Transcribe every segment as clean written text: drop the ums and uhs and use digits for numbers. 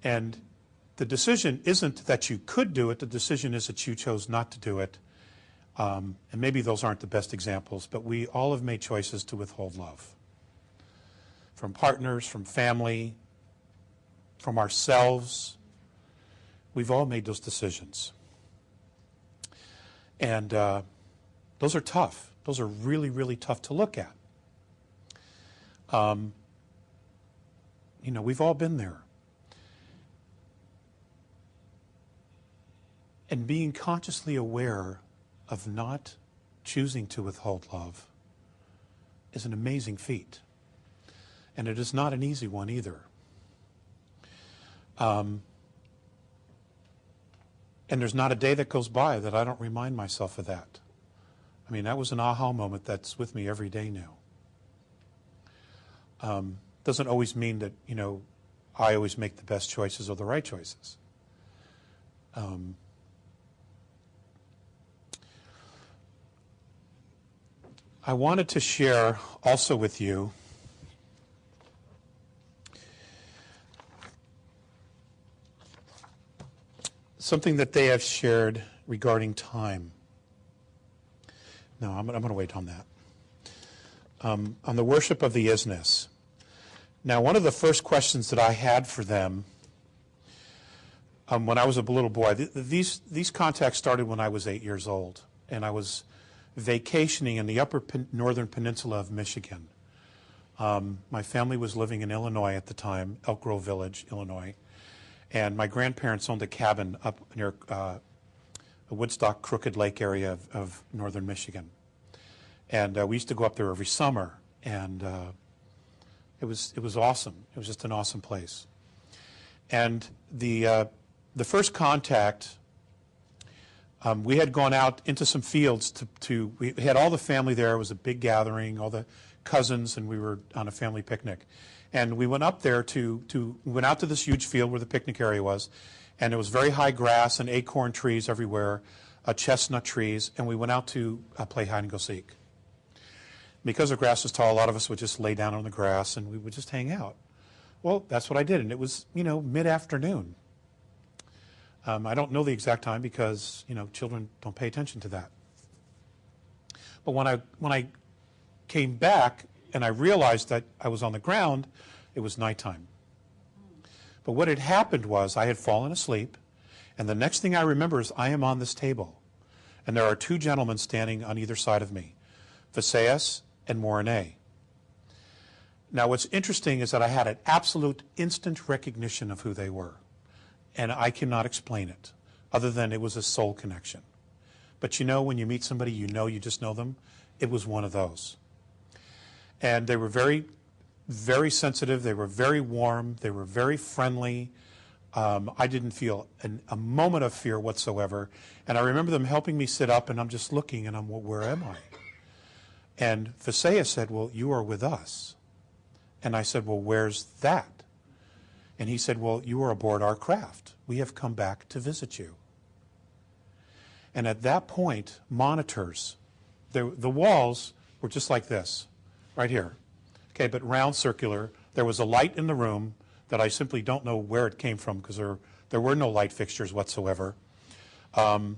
And the decision isn't that you could do it, the decision is that you chose not to do it. And maybe those aren't the best examples, but we all have made choices to withhold love. From partners, from family, from ourselves. We've all made those decisions. And those are tough. Those are really, really tough to look at. You know, we've all been there. And being consciously aware of not choosing to withhold love is an amazing feat. And it is not an easy one either. And there's not a day that goes by that I don't remind myself of that. I mean, that was an aha moment that's with me every day now. Doesn't always mean that, you know, I always make the best choices or the right choices. I wanted to share also with you something that they have shared regarding time. No, I'm going to wait on that. On the worship of the isness. Now, one of the first questions that I had for them when I was a little boy, these contacts started when I was 8 years old, and I was vacationing in the upper northern peninsula of Michigan. My family was living in Illinois at the time, Elk Grove Village, Illinois, and my grandparents owned a cabin up near the Woodstock Crooked Lake area of northern Michigan. And we used to go up there every summer, and it was awesome. It was just an awesome place. And the first contact, we had gone out into some fields we had all the family there. It was a big gathering, all the cousins, and we were on a family picnic. And we went up there we went out to this huge field where the picnic area was, and there was very high grass and acorn trees everywhere, chestnut trees, and we went out to play hide and go seek. Because the grass was tall, a lot of us would just lay down on the grass and we would just hang out. Well, that's what I did, and it was, you know, mid-afternoon. I don't know the exact time because, you know, children don't pay attention to that. But when I came back and I realized that I was on the ground, it was nighttime. But what had happened was I had fallen asleep, and the next thing I remember is I am on this table, and there are two gentlemen standing on either side of me, Visayas and Morine. Now, what's interesting is that I had an absolute instant recognition of who they were, and I cannot explain it, other than it was a soul connection. But you know, when you meet somebody, you know you just know them. It was one of those. And they were very, very sensitive. They were very warm. They were very friendly. I didn't feel a moment of fear whatsoever. And I remember them helping me sit up, and I'm just looking, and well, where am I? And Visaya said, well, you are with us. And I said, well, where's that? And he said, well, you are aboard our craft. We have come back to visit you. And at that point, monitors, the walls were just like this. Right here, okay, but round, circular. There was a light in the room that I simply don't know where it came from because there were no light fixtures whatsoever. The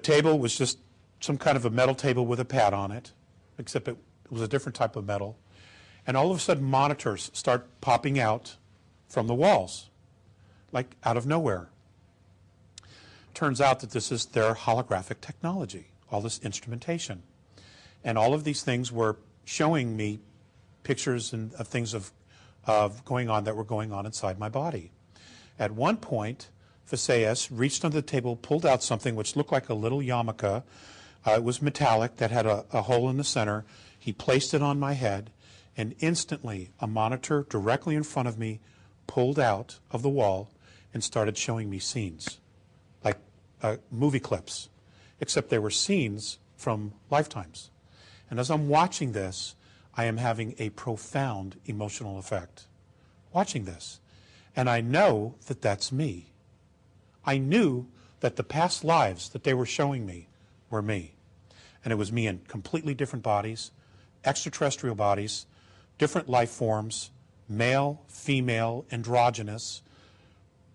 table was just some kind of a metal table with a pad on it, except it was a different type of metal. And all of a sudden, monitors start popping out from the walls, like out of nowhere. Turns out that this is their holographic technology, all this instrumentation. And all of these things were showing me pictures of things of going on that were going on inside my body. At one point, Visayas reached under the table, pulled out something which looked like a little yarmulke. It was metallic that had a hole in the center. He placed it on my head, and instantly a monitor directly in front of me pulled out of the wall and started showing me scenes, like movie clips, except they were scenes from lifetimes. And as I'm watching this, I am having a profound emotional effect watching this. And I know that that's me. I knew that the past lives that they were showing me were me. And it was me in completely different bodies, extraterrestrial bodies, different life forms, male, female, androgynous,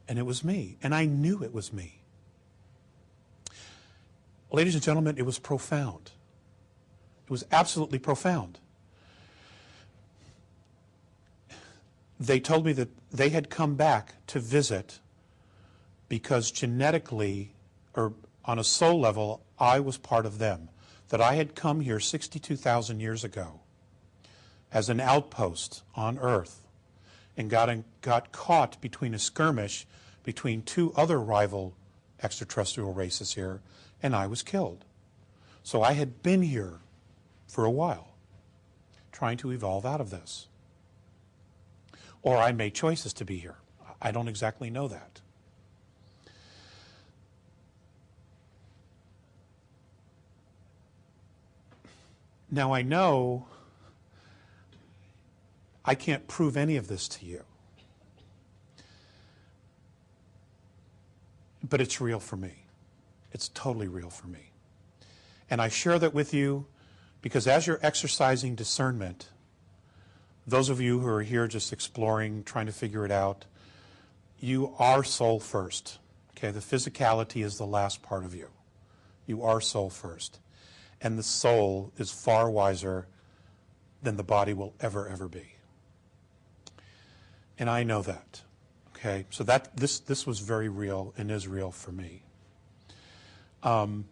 And it was me. And I knew it was me. Ladies and gentlemen, it was profound. It was absolutely profound. They told me that they had come back to visit because genetically, or on a soul level, I was part of them. That I had come here 62,000 years ago as an outpost on Earth and got caught between a skirmish between two other rival extraterrestrial races here, and I was killed. So I had been here for a while, trying to evolve out of this. Or I made choices to be here. I don't exactly know that. Now I know I can't prove any of this to you. But it's real for me. It's totally real for me. And I share that with you because as you're exercising discernment, those of you who are here just exploring, trying to figure it out, you are soul first. Okay, the physicality is the last part of you. You are soul first. And the soul is far wiser than the body will ever be. And I know that. Okay, so that this was very real and is real for me. On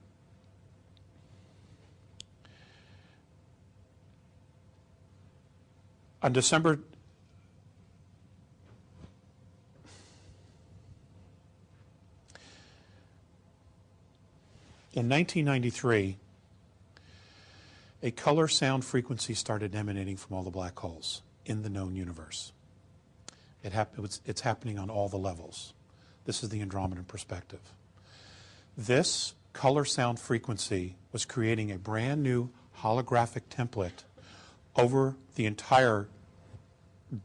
December in 1993, a color sound frequency started emanating from all the black holes in the known universe. It's happening on all the levels. This is the Andromedan perspective. This color sound frequency was creating a brand new holographic template over the entire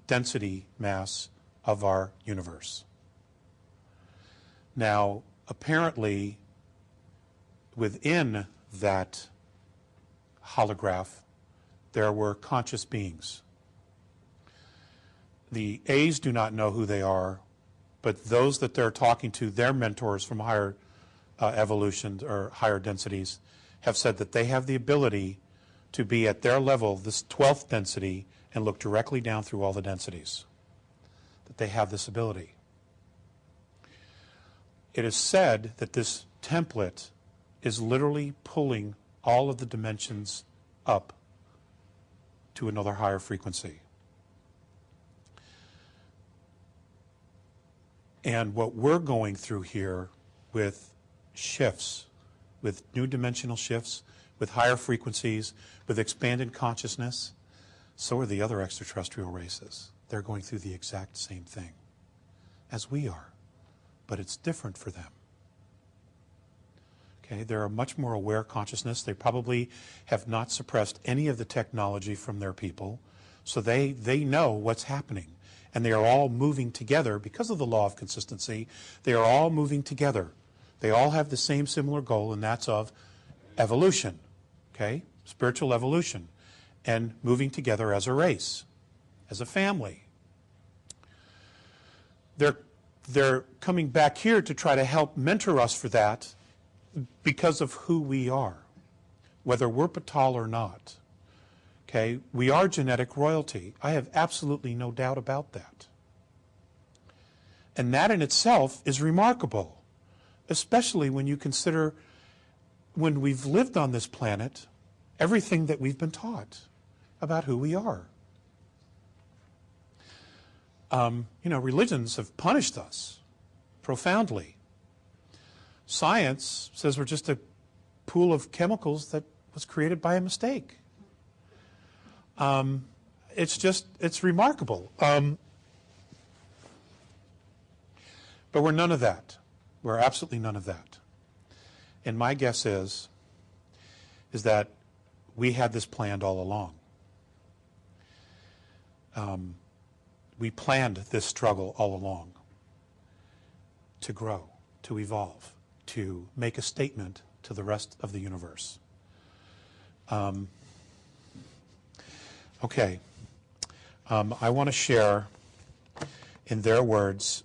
density mass of our universe. Now, apparently, within that holograph, there were conscious beings. The A's do not know who they are, but those that they're talking to, their mentors from higher evolutions or higher densities, have said that they have the ability to be at their level, this 12th density, and look directly down through all the densities. That they have this ability. It is said that this template is literally pulling all of the dimensions up to another higher frequency. And what we're going through here with shifts, with new dimensional shifts, with higher frequencies, with expanded consciousness, so are the other extraterrestrial races. They're going through the exact same thing as we are, but it's different for them. Okay, they're a much more aware consciousness. They probably have not suppressed any of the technology from their people, so they know what's happening. And they are all moving together because of the law of consistency. They are all moving together. They all have the same similar goal, and that's of evolution, okay? Spiritual evolution, and moving together as a race, as a family. They're coming back here to try to help mentor us for that because of who we are, whether we're Patal or not. Okay, we are genetic royalty. I have absolutely no doubt about that. And that in itself is remarkable, especially when you consider when we've lived on this planet, everything that we've been taught about who we are. Religions have punished us profoundly. Science says we're just a pool of chemicals that was created by a mistake. It's remarkable. But we're none of that. We're absolutely none of that. And my guess is that we had this planned all along. We planned this struggle all along to grow, to evolve, to make a statement to the rest of the universe. Okay. I want to share, in their words,